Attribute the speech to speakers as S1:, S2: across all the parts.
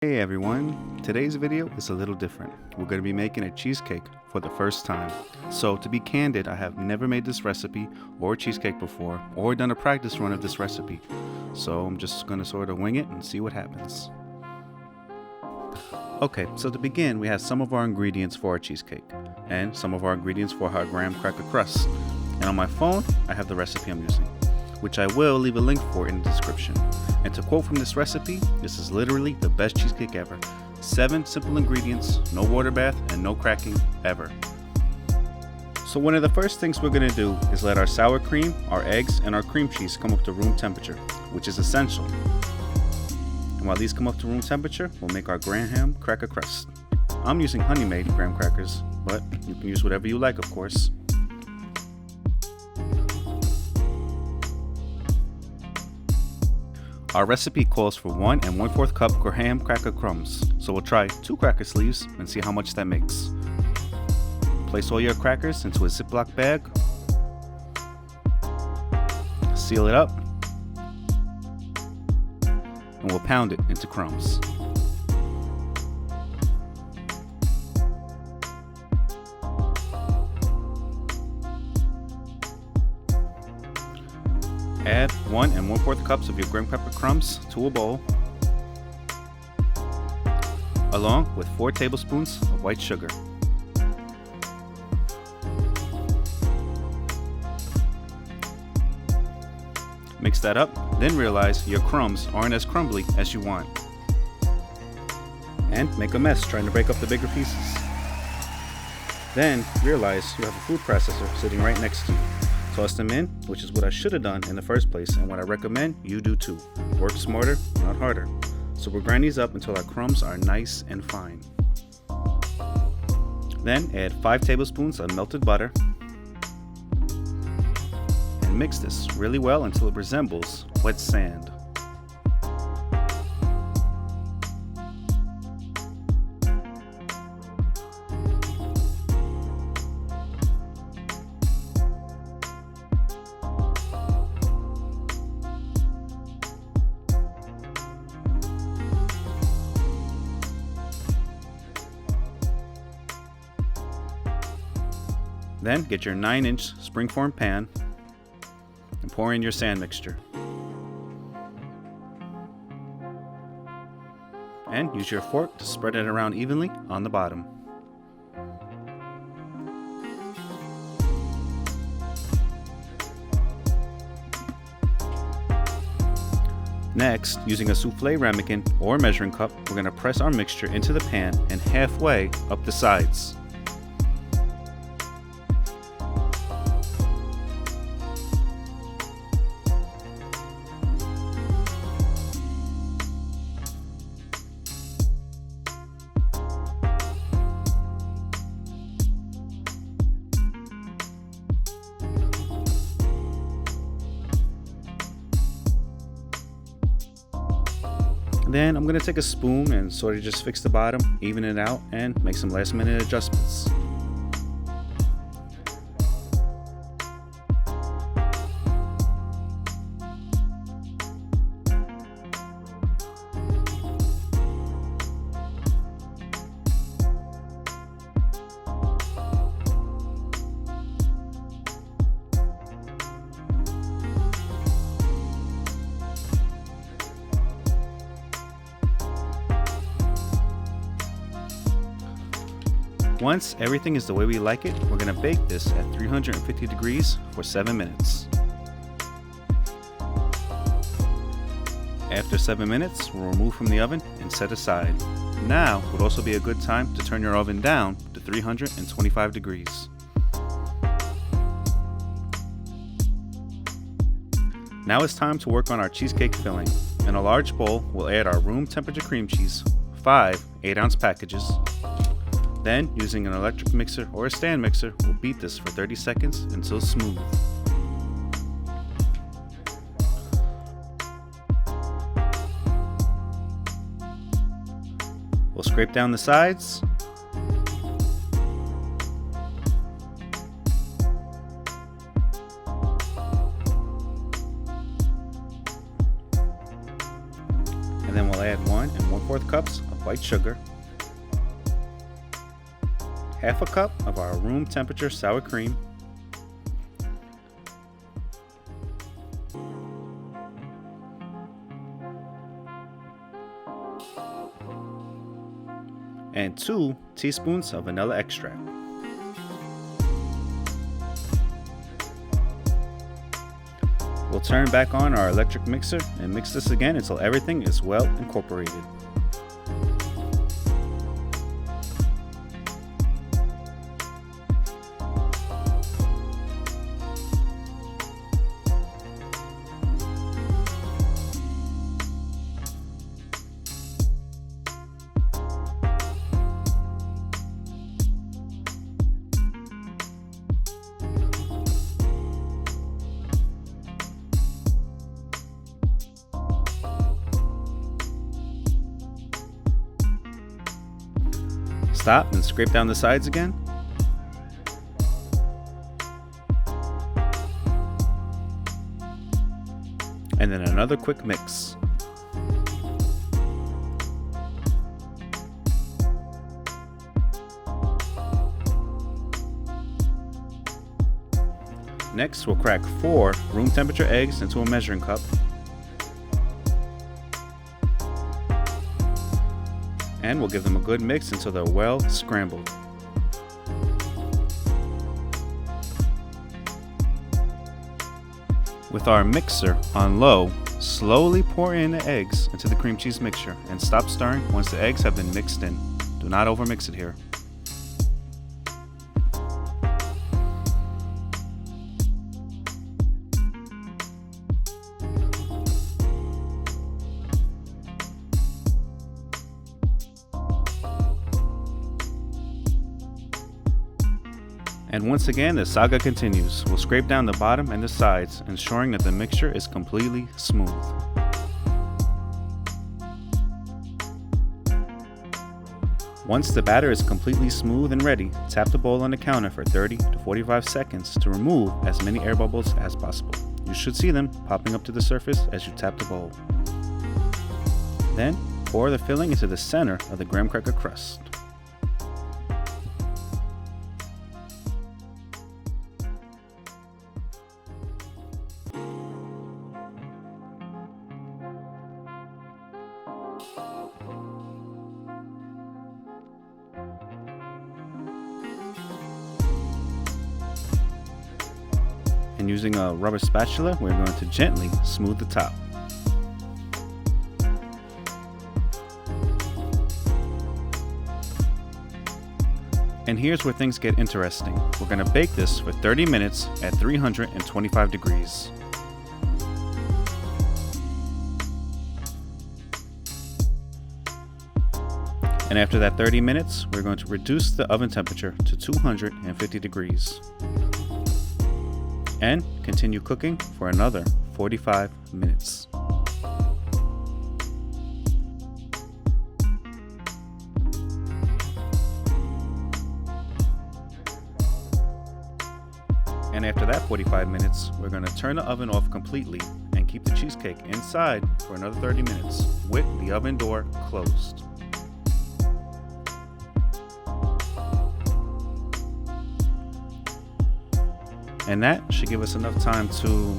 S1: Hey everyone, today's video is a little different. We're going to be making a cheesecake for the first time. So to be candid, I have never made this recipe or cheesecake before or done a practice run of this recipe. So I'm just going to sort of wing it and see what happens. Okay, so to begin, we have some of our ingredients for our cheesecake and some of our ingredients for our graham cracker crust. And on my phone, I have the recipe I'm using, which I will leave a link for in the description. And to quote from this recipe, this is literally the best cheesecake ever. 7 simple ingredients, no water bath, and no cracking ever. So one of the first things we're going to do is let our sour cream, our eggs, and our cream cheese come up to room temperature, which is essential. And while these come up to room temperature, we'll make our graham cracker crust. I'm using honey-made graham crackers, but you can use whatever you like, of course. Our recipe calls for 1 1/4 cup graham cracker crumbs, so we'll try 2 cracker sleeves and see how much that makes. Place all your crackers into a Ziploc bag, seal it up, and we'll pound it into crumbs. Add 1 1/4 cups of your graham cracker crumbs to a bowl, along with 4 tablespoons of white sugar. Mix that up, then realize your crumbs aren't as crumbly as you want. And make a mess trying to break up the bigger pieces. Then realize you have a food processor sitting right next to you. Toss them in, which is what I should have done in the first place, and what I recommend you do too. Work smarter, not harder. So we'll grind these up until our crumbs are nice and fine. Then add 5 tablespoons of melted butter and mix this really well until it resembles wet sand. Then get your 9-inch springform pan and pour in your sand mixture. And use your fork to spread it around evenly on the bottom. Next, using a souffle ramekin or measuring cup, we're going to press our mixture into the pan and halfway up the sides. Then I'm going to take a spoon and sort of just fix the bottom, even it out, and make some last minute adjustments. Once everything is the way we like it, we're going to bake this at 350 degrees for 7 minutes. After 7 minutes, we'll remove from the oven and set aside. Now would also be a good time to turn your oven down to 325 degrees. Now it's time to work on our cheesecake filling. In a large bowl, we'll add our room temperature cream cheese, 5 8-ounce packages. Then, using an electric mixer or a stand mixer, we'll beat this for 30 seconds until smooth. We'll scrape down the sides. And then we'll add 1 1/4 cups of white sugar, half a cup of our room temperature sour cream, and 2 teaspoons of vanilla extract. We'll turn back on our electric mixer and mix this again until everything is well incorporated. Stop and scrape down the sides again. And then another quick mix. Next, we'll crack 4 room temperature eggs into a measuring cup. And we'll give them a good mix until they're well scrambled. With our mixer on low, slowly pour in the eggs into the cream cheese mixture and stop stirring once the eggs have been mixed in. Do not overmix it here. And once again, the saga continues. We'll scrape down the bottom and the sides, ensuring that the mixture is completely smooth. Once the batter is completely smooth and ready, tap the bowl on the counter for 30 to 45 seconds to remove as many air bubbles as possible. You should see them popping up to the surface as you tap the bowl. Then, pour the filling into the center of the graham cracker crust. And using a rubber spatula, we're going to gently smooth the top. And here's where things get interesting. We're going to bake this for 30 minutes at 325 degrees. And after that 30 minutes, we're going to reduce the oven temperature to 250 degrees. And continue cooking for another 45 minutes. And after that 45 minutes, we're going to turn the oven off completely and keep the cheesecake inside for another 30 minutes with the oven door closed. And that should give us enough time to,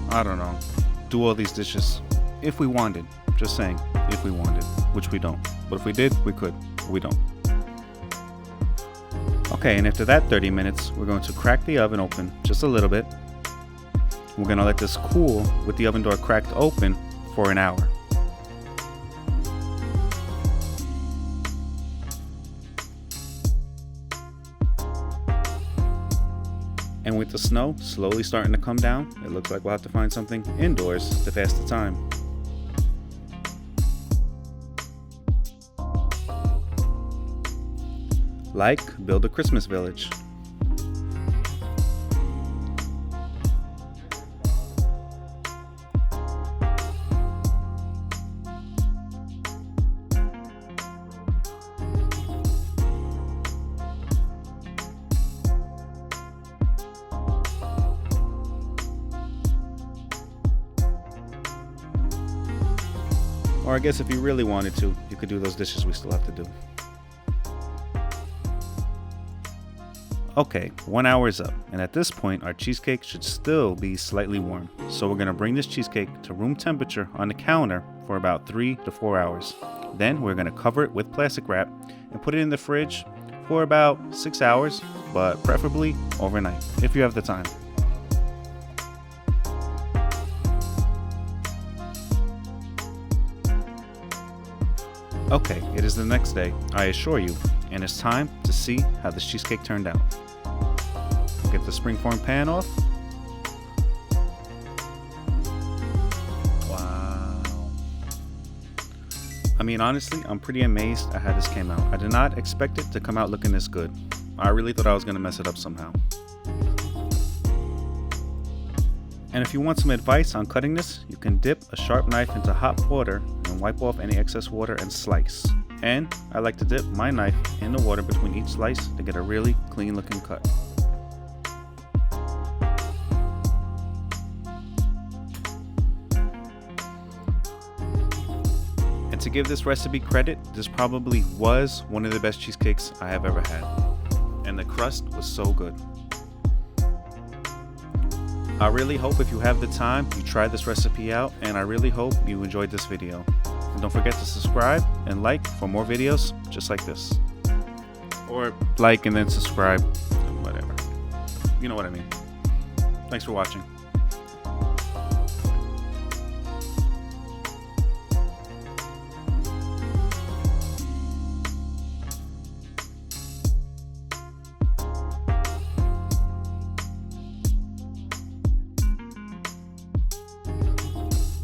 S1: I don't know, do all these dishes if we wanted. Just saying, if we wanted, which we don't. But if we did, we could. We don't. Okay, and after that 30 minutes, we're going to crack the oven open just a little bit. We're going to let this cool with the oven door cracked open for an hour. And with the snow slowly starting to come down, it looks like we'll have to find something indoors to pass the time. Like build a Christmas village. Or I guess if you really wanted to, you could do those dishes we still have to do. Okay, 1 hour is up, and at this point our cheesecake should still be slightly warm. So we're gonna bring this cheesecake to room temperature on the counter for about 3 to 4 hours. Then we're gonna cover it with plastic wrap and put it in the fridge for about 6 hours, but preferably overnight, if you have the time. Okay, it is the next day, I assure you, and it's time to see how this cheesecake turned out. Get the springform pan off. Wow. I mean, honestly, I'm pretty amazed at how this came out. I did not expect it to come out looking this good. I really thought I was going to mess it up somehow. And if you want some advice on cutting this, you can dip a sharp knife into hot water and wipe off any excess water and slice. And I like to dip my knife in the water between each slice to get a really clean looking cut. And to give this recipe credit, this probably was one of the best cheesecakes I have ever had. And the crust was so good. I really hope if you have the time, you try this recipe out, and I really hope you enjoyed this video. And don't forget to subscribe and like for more videos just like this. Or like and then subscribe, whatever. You know what I mean. Thanks for watching.